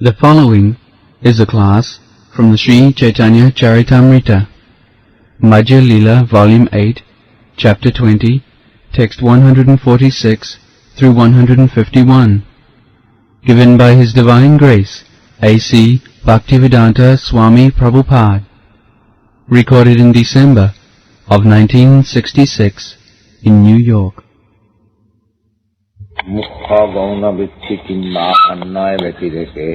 The following is a class from the Sri Chaitanya Charitamrita, Madhya Leela, Volume 8, Chapter 20, Text 146 through 151, given by His Divine Grace, A.C. Bhaktivedanta Swami Prabhupada, recorded in December of 1966 in New York. মুখ্য গৌণ বৃত্তি কিংবা অন্যায় ব্যতিরেকে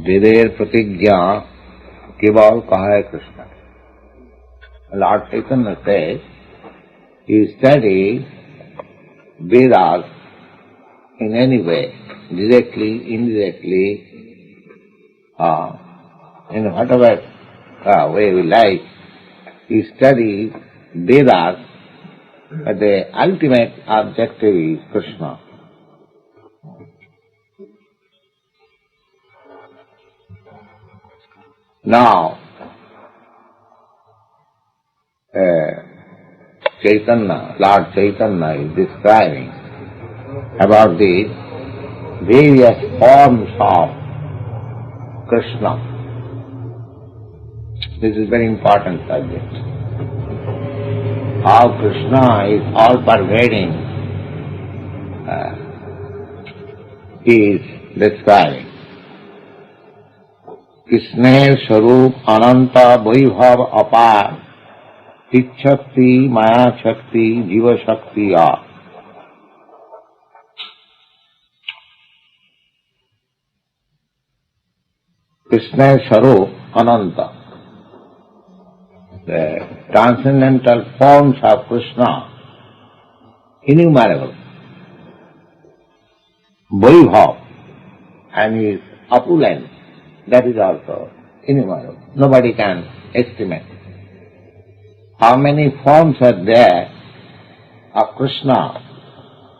वेदेर प्रतिज्ञा केवल कहा है Krishna. Lord Chaitanya says, you study Vedas in any way, directly, indirectly, in whatever way we like, you study Vedas, but the ultimate objective is Krishna. Now, Lord Chaitanya is describing about the various forms of Krishna. This is very important subject. How Krishna is all-pervading, he is describing. कृष्णेर स्वरूप अनंत वैभव अपार चिच्छक्ति माया शक्ति जीव शक्ति आ. कृष्णेर स्वरूप अनंत, the transcendental forms of Krishna, innumerable. Vaibhav and his opulence, that is also innumerable. Nobody can estimate. How many forms are there of Krishna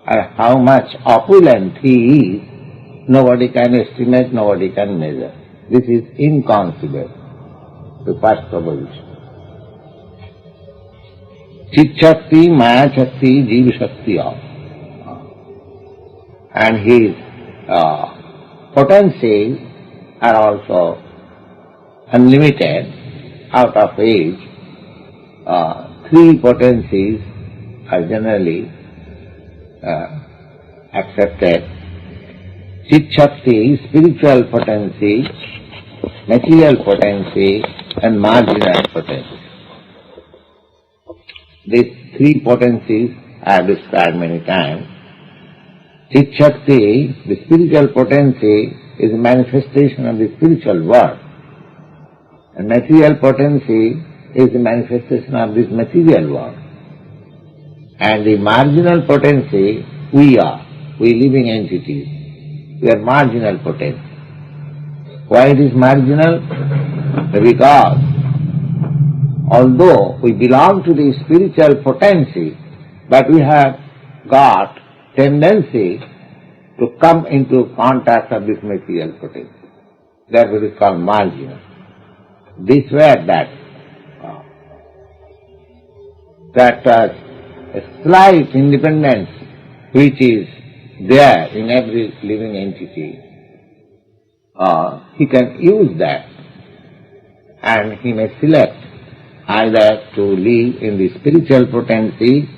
and how much opulent he is, nobody can estimate, nobody can measure. This is inconceivable, the first proposition. Chit Shakti, Maya Shakti, Jeev Shakti all. And his potencies are also unlimited. Out of which three potencies are generally accepted. Chit Shakti, spiritual potency, material potency and marginal potency. These three potencies I have described many times. Chit Shakti, the spiritual potency, is a manifestation of the spiritual world. And material potency is the manifestation of this material world. And the marginal potency, we living entities. We are marginal potency. Why it is marginal? Because although we belong to the spiritual potency, but we have got tendency to come into contact of this material potency. Therefore it is called marginal. This way that a slight independence which is there in every living entity, he can use that and he may select either to live in the spiritual potency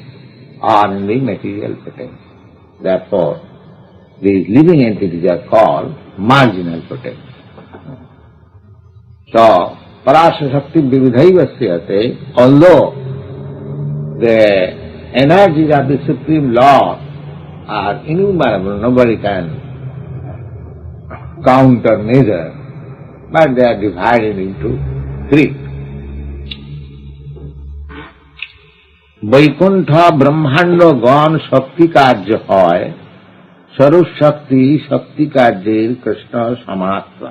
or in the material potency. Therefore, these living entities are called marginal potency. So, Parasya Shakti Vividhaivasyate, although the energies of the Supreme Lord are innumerable, nobody can count or measure, but they are divided into three. Vaikuntha ব্রহ্মাণ্ড গণ শক্তি কার্য হয়, স্বরূপ শক্তি শক্তি কার্যের Krishna সমাত্র.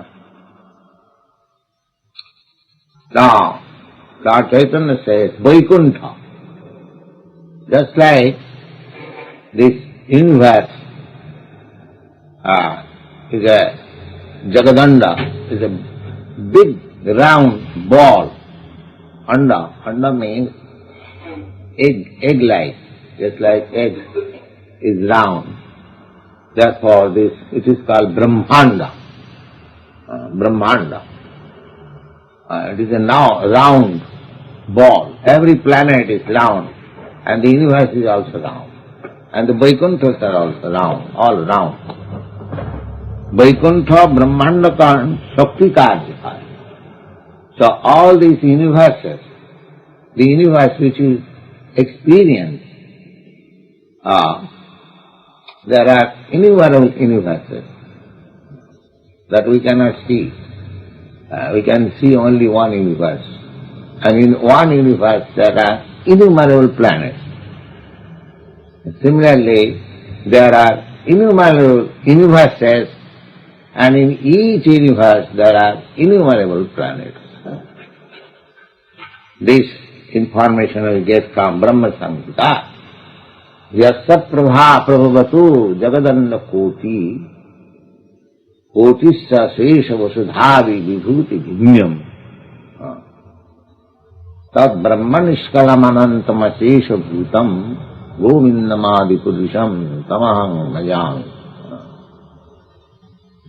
Now, Lord Chaitanya says, Vaikuntha, just like this universe is a Jagadanda, is a big round ball. Anda means egg-like, just like egg is round. Therefore, it is called Brahmanda. Brahmanda. It is a round ball. Every planet is round, and the universe is also round. And the Vaikunthas are also round, all round. Vaikuntha Brahmanda Kan Shakti Karya. So all these universes, the universe which is experienced, there are innumerable universes that we cannot see. We can see only one universe. And in one universe there are innumerable planets. Similarly, there are innumerable universes, and in each universe there are innumerable planets. This information will get from Brahma Samhita. Yasya prabha prabhavatu jagadanda koti kotisya sesha vasudhavi vibhuti bhimyam tad brahma nishkalam anantam asesha bhutam govindamadi purusham tamaham bhajami.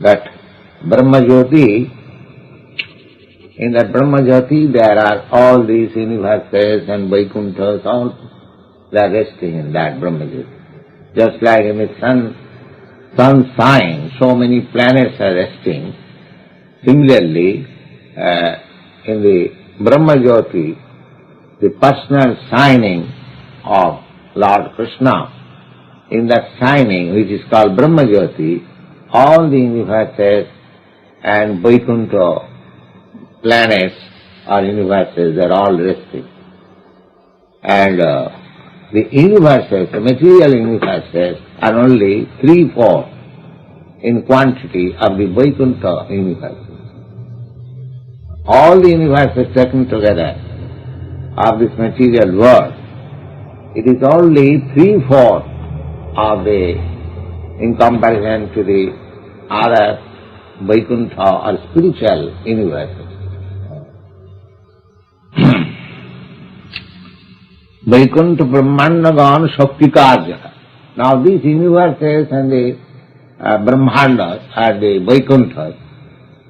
That Brahma Jyoti, in that Brahma Jyoti there are all these universes and Vaikunthas, all they are resting in that Brahma Jyoti. Just like in the sun sign, so many planets are resting. Similarly, in the Brahma Jyoti, the personal shining of Lord Krishna, in that shining which is called Brahma Jyoti, all the universes and Vaikuntha planets or universes, they are all resting. And the universes, the material universes, are only 3/4 in quantity of the Vaikuntha universes. All the universes taken together of this material world, it is only 3/4 of in comparison to the other Vaikuntha or spiritual universes. Vaikuntha Brahmandagan Shakti Karya. Now these universes and the Brahmandas or the Vaikunthas,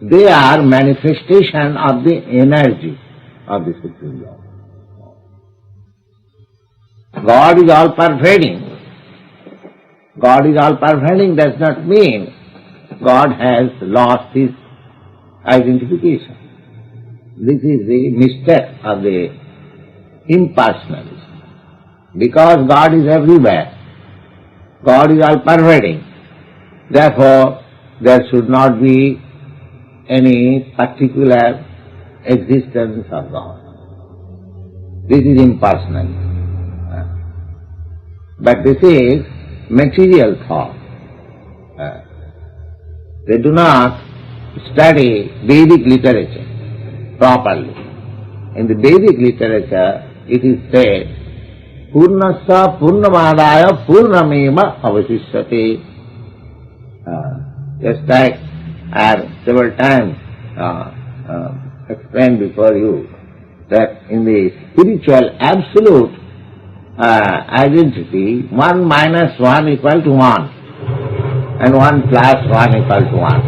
they are manifestation of the energy of the Supreme Lord. God is all pervading. God is all pervading does not mean God has lost his identification. This is the mistake of the impersonalism. Because God is everywhere, God is all pervading, therefore there should not be any particular existence of God. This is impersonal. But this is material thought. They do not study Vedic literature properly. In the Vedic literature, it is said, Purnasya Purnamadaya Purnameva Avasishyate. Just like I have several times explained before you, that in the spiritual absolute identity, 1 minus 1 equal to 1, and 1 plus 1 equal to 1.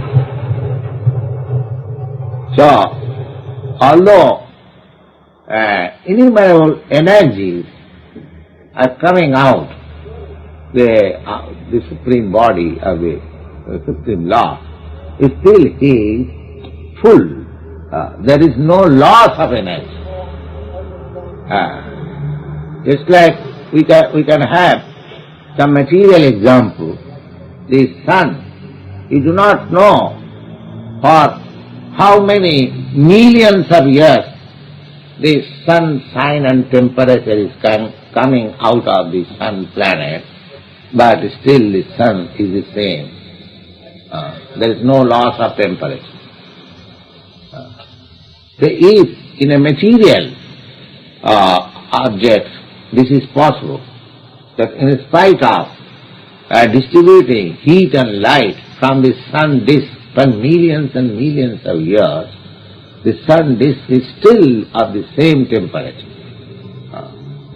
So, although innumerable energies are coming out, the Supreme Body of the Supreme Lord, still he is full. There is no loss of energy. Just like we can have some material example. The sun, you do not know for how many millions of years the sun sign and temperature is coming out of the sun planet, but still the sun is the same. There is no loss of temperature. If in a material object this is possible, that in spite of distributing heat and light from the sun disk for millions and millions of years, the sun disk is still of the same temperature.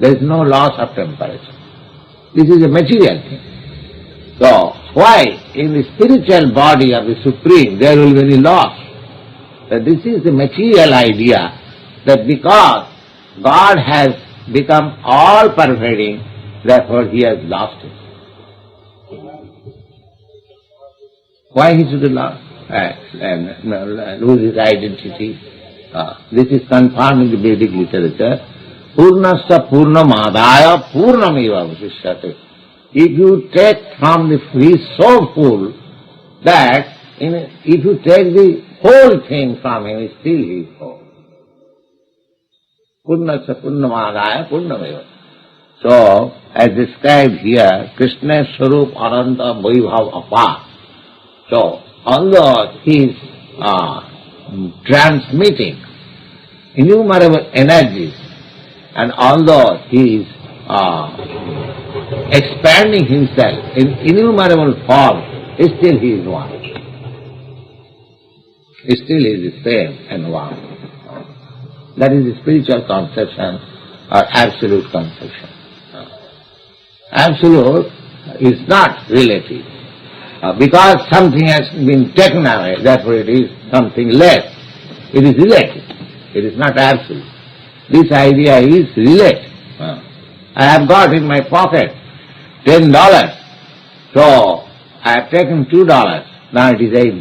There is no loss of temperature. This is a material thing. So, why in the spiritual body of the Supreme there will be any loss? That this is the material idea, that because God has become all-pervading, therefore He has lost it. Why He should lose His identity? This is confirmed in the Vedic literature. Purnasya purnamadaya purnameva avasishyate. If you take from the, He is so full that if you take the whole thing from Him, still He is whole. Purnasya purnamadaya purnameva. So, as described here, Krishna Swarup Ananta Vaibhav Apar. So, although He is transmitting innumerable energies, and although He is expanding Himself in innumerable forms, still He is one. Still He is the same and one. That is the spiritual conception or absolute conception. Absolute is not relative. Because something has been taken away, therefore it is something less. It is relative. It is not absolute. This idea is relative. I have got in my pocket $10, so I have taken $2, now it is $8.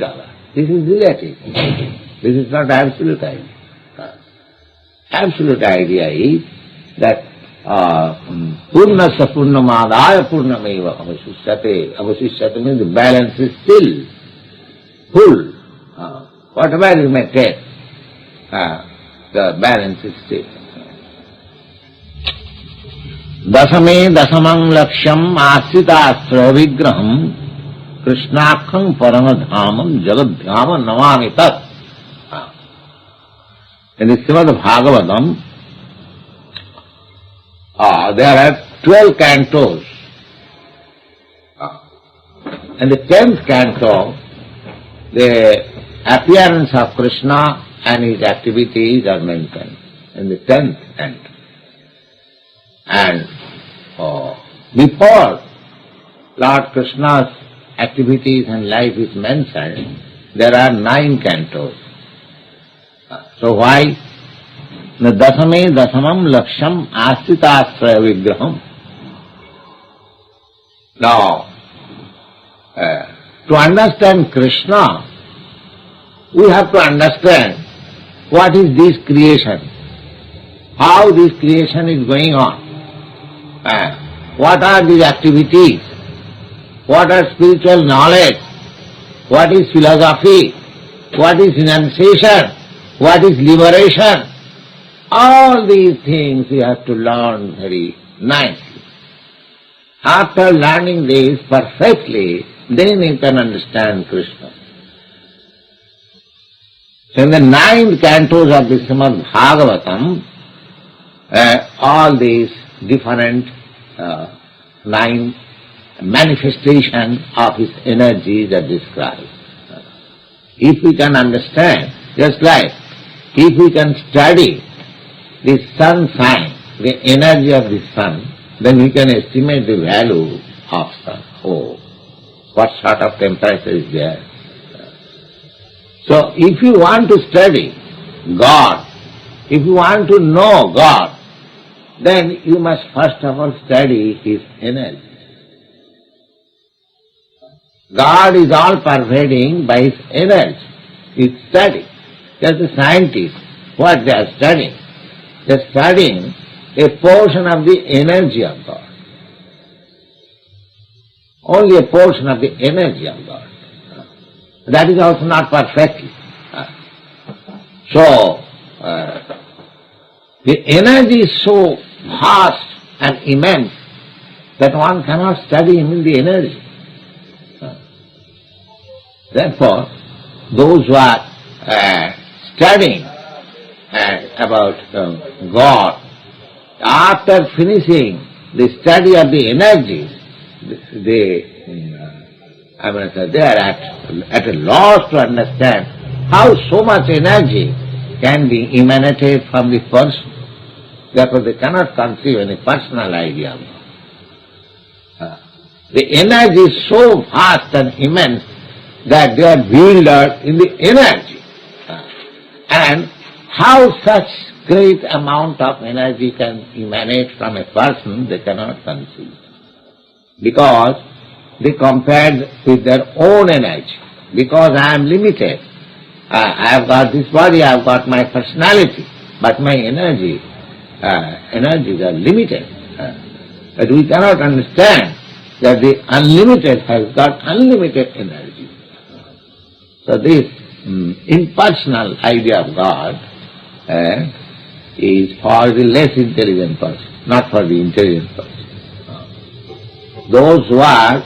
This is relative. This is not absolute idea. Absolute idea is that Purnasya purnamadaya purnameva avasishyate. Avasishyate means the balance is still full. Whatever you may take, the balance is still. Dasame dasamang lakshyam asritastra vigraham krishnakkham paramadhamam jagadhyama namami tat. In the Srimad Bhagavatam, there are 12 cantos. In the 10th canto, the appearance of Krishna and His activities are mentioned in the 10th canto. And before Lord Krishna's activities and life is mentioned, there are 9 cantos. So why? Dasame dasamam laksham asritasraya vigraham. Now, to understand Krishna, we have to understand what is this creation, how this creation is going on, what are these activities, what are spiritual knowledge, what is philosophy, what is renunciation, what is liberation. All these things you have to learn very nicely. After learning this perfectly, then you can understand Krishna. So in the 9 cantos of the Srimad Bhagavatam, all these different 9 manifestations of His energies are described. If we can understand, just like if we can study the sun sign, the energy of the sun, then we can estimate the value of sun. Oh, what sort of temperature is there? So if you want to study God, if you want to know God, then you must first of all study His energy. God is all pervading by His energy. It's study. Just the scientists, what they are studying? They are studying a portion of the energy of God. Only a portion of the energy of God. That is also not perfectly. So, the energy is so vast and immense that one cannot study in the energy. Therefore, those who are studying about God, after finishing the study of the energies, they are at a loss to understand how so much energy can be emanated from the person. Therefore they cannot conceive any personal idea of God. The energy is so vast and immense that they are bewildered in the energy. And how such great amount of energy can emanate from a person, they cannot conceive. Because they compared with their own energy. Because I am limited. I have got this body, I have got my personality, but my energies are limited. But we cannot understand that the unlimited has got unlimited energy. So this impersonal idea of God is for the less intelligent person, not for the intelligent person. Those who are,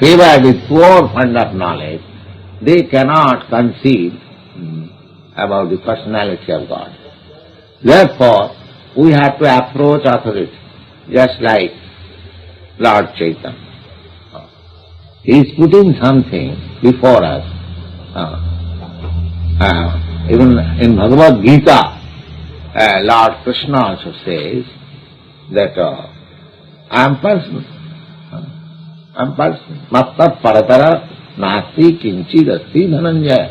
favored with poor fund of knowledge, they cannot conceive about the personality of God. Therefore, we have to approach authority, just like Lord Chaitanya. He is putting something before us. Even in Bhagavad Gita, Lord Krishna also says that I am person. I am person. Matta paratara nasti kinchid asti dhananjaya.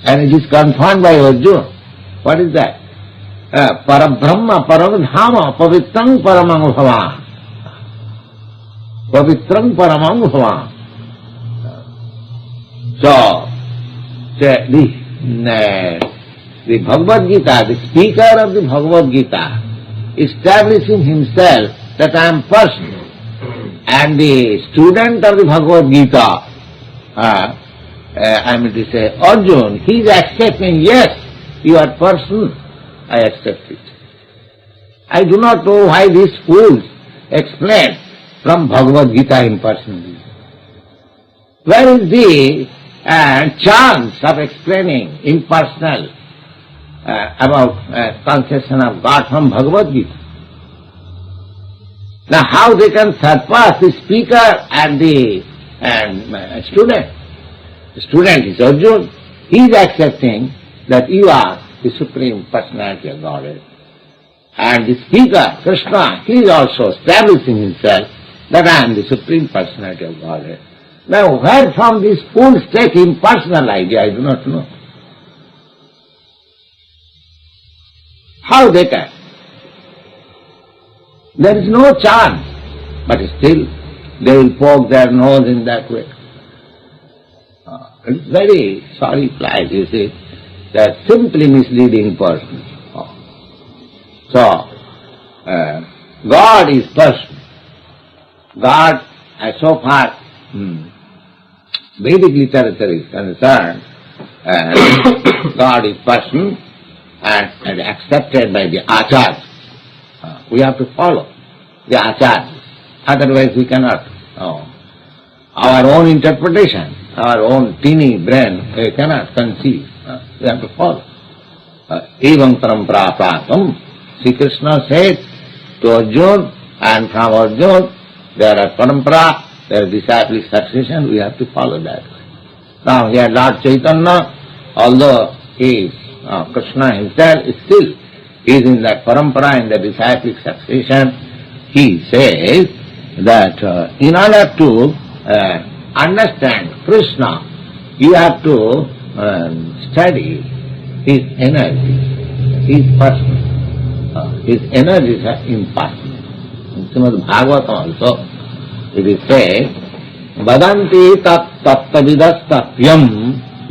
And it is confirmed by Arjuna. What is that? Parabrahma paramdhama pavitrang paramang bhavan. Pavitrang paramang bhavan. So, the Bhagavad Gita, the speaker of the Bhagavad Gita, establishing himself that I am person, and the student of the Bhagavad Gita, Arjuna, he is accepting, yes, you are person, I accept it. I do not know why these fools explain from Bhagavad Gita impersonally. Where is the chance of explaining impersonal about conception of God from Bhagavad Gita? Now how they can surpass the speaker and the student? The student is Arjuna. He is accepting that you are the Supreme Personality of Godhead. And the speaker, Krishna, he is also establishing himself that I am the Supreme Personality of Godhead. Now where from this fools take impersonal idea, I do not know. How they can? There is no chance, but still they will poke their nose in that way. It's very sorry plight, you see. They are simply misleading persons. So, God is person. God, as so far Vedic literature is concerned, God is person and accepted by the acharyas. We have to follow the acharyas, otherwise we cannot. Our own interpretation, our own teeny brain, we cannot conceive. We have to follow. Evam parampara pratam, Sri Krishna said to Arjuna, and from Arjuna there are parampara, there is disciplic succession, we have to follow that. Now here Lord Chaitanya, although he is Krishna himself, still is in that parampara, in the disciplic succession. He says that in order to understand Krishna, you have to study his energy, his person. His energies are impersonal. In Srimad Bhagavatam also, it is said, Vadanti tat tattavidas tapyam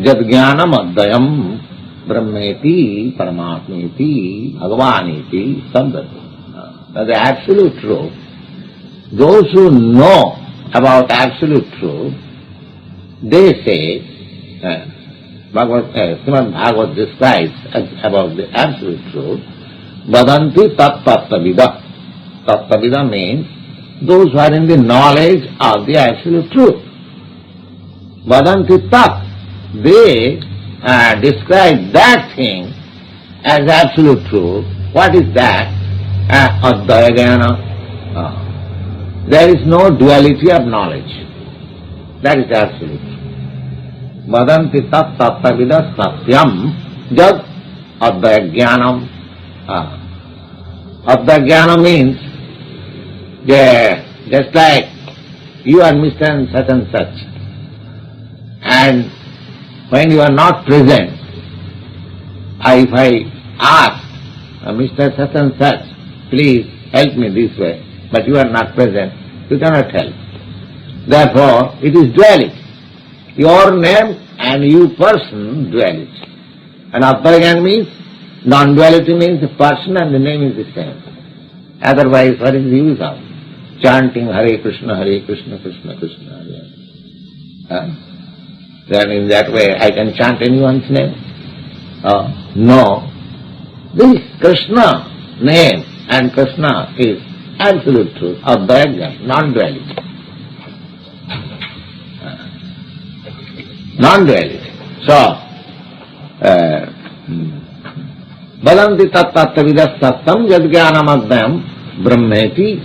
jad jnanam addayam brahmeti paramatmeti bhagavaniti sabdati. The absolute truth, those who know about absolute truth, they say, Srimad Bhagavad describes about the absolute truth, Vadanti tat tattavida. Tattavida means those who are in the knowledge of the absolute truth. Vadanti tat, they describe that thing as absolute truth. What is that? Addaya jnana. There is no duality of knowledge. That is absolute. Vadanti tat tattavida satyam jad Advaya Jnanam. Advaya Jnana means just like you are Mr. and such. And when you are not present, if I ask Mr. such and such, please help me this way, but you are not present, you cannot help. Therefore, it is duality. Your name and you person, duality. And Advaya means, non-duality means the person and the name is the same. Otherwise, what is the use of chanting Hare Krishna, Krishna Krishna, Hare Hare? Then in that way I can chant anyone's name? No. This Krishna name and Krishna is absolute truth, Advaya, non-duality. Non-duality. So, Badanti tattvavidas sattam jadgyanam advayam brahmeti.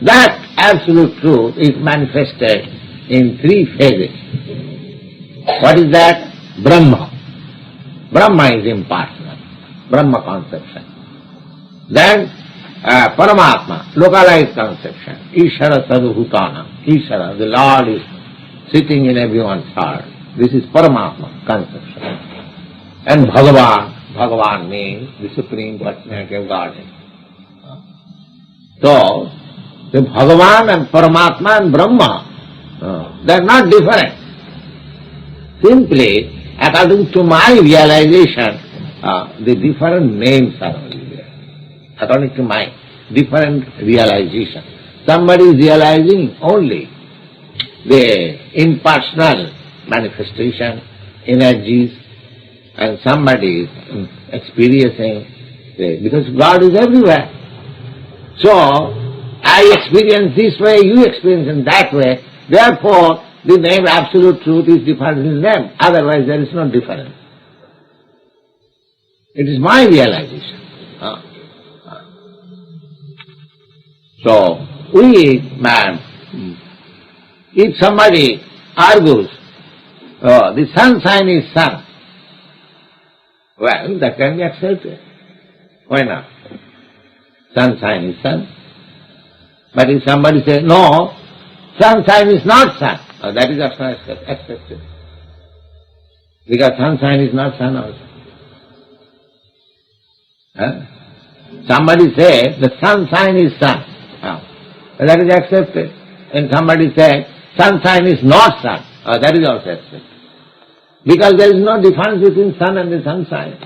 That absolute truth is manifested in three phases. What is that? Brahma. Brahma is impersonal. Brahma conception. Then Paramatma, localized conception. Ishara sadhutana. Ishara, the Lord is sitting in everyone's heart. This is Paramatma conception. And Bhagavan means the Supreme Personality of Godhead. So, the Bhagavan and Paramatma and Brahma, they are not different. Simply, according to my realization, the different names are only there. According to my different realization. Somebody is realizing only the impersonal manifestation, energies, and somebody is experiencing, because God is everywhere. So, I experience this way, you experience in that way, therefore the name Absolute Truth is different in name, otherwise there is no difference. It is my realization. So, if somebody argues, the sunshine is sun, well, that can be accepted. Why not? Sunshine is sun. But if somebody says, no, sunshine is not sun, that is also accepted. Because sunshine is not sun also. Somebody says, the sunshine is sun, that is accepted. And somebody says, sunshine is not sun, that is also accepted. Because there is no difference between sun and the sunshine.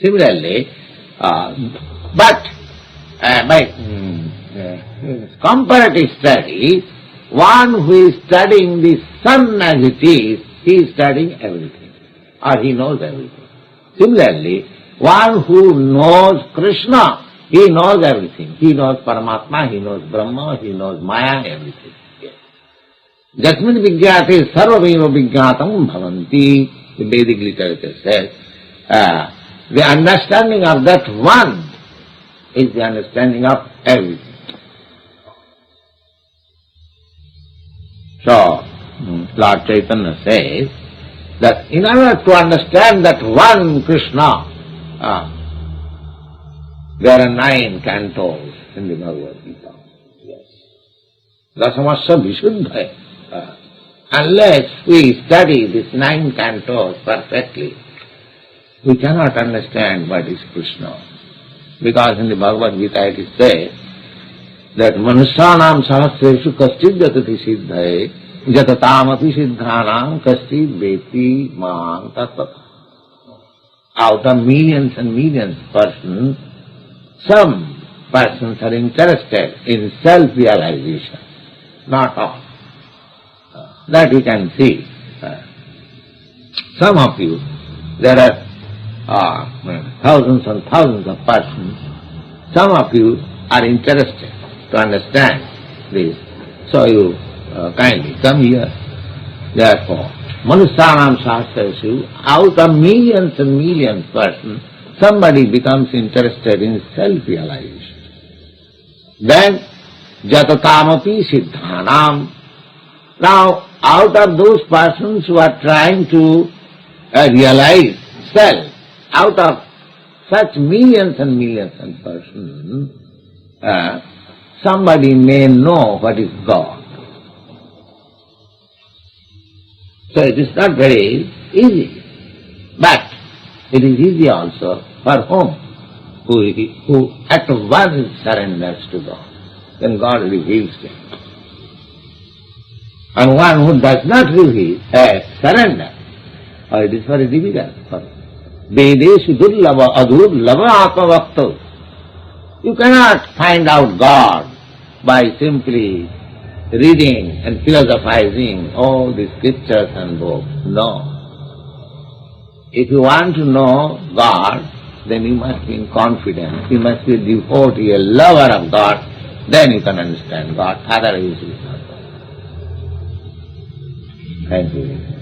Similarly, but by comparative study, one who is studying the sun as it is, he is studying everything, or he knows everything. Similarly, one who knows Krishna, he knows everything. He knows Paramatma, he knows Brahma, he knows Maya, everything. Jasmin Vijnate Sarvameva Vijnatam Bhavanti, the Vedic literature says, the understanding of that one is the understanding of everything. So, Lord Chaitanya says that in order to understand that one Krishna, there are 9 cantos in the Bhagavad Gita. Yes. Rasamasya Vishuddhaya. Unless we study these 9 cantos perfectly, we cannot understand what is Krishna. Because in the Bhagavad Gita it is said that Manusyanam sahasreshu kaschid jatati siddhaye jatatam api siddhanam kaschid veti mam tattva. Out of millions and millions of persons, some persons are interested in self-realization, not all. That you can see. Some of you, there are thousands and thousands of persons, some of you are interested to understand this. So you kindly come here. Therefore, Manusyanam Sahasrashu, out of millions and millions of persons, somebody becomes interested in self-realization. Then, Jatatamapi Siddhanam. Now, out of those persons who are trying to realize self, out of such millions and millions of persons, somebody may know what is God. So it is not very easy, but it is easy also for whom? Who at once surrenders to God. Then God reveals him. And one who does not surrender, it is very difficult for him. Vedeshu durlava adurlava atmavakta. You cannot find out God by simply reading and philosophizing all the scriptures and books. No. If you want to know God, then you must be in confidence. You must be a devotee, a lover of God. Then you can understand God. Otherwise you will not. Thank you.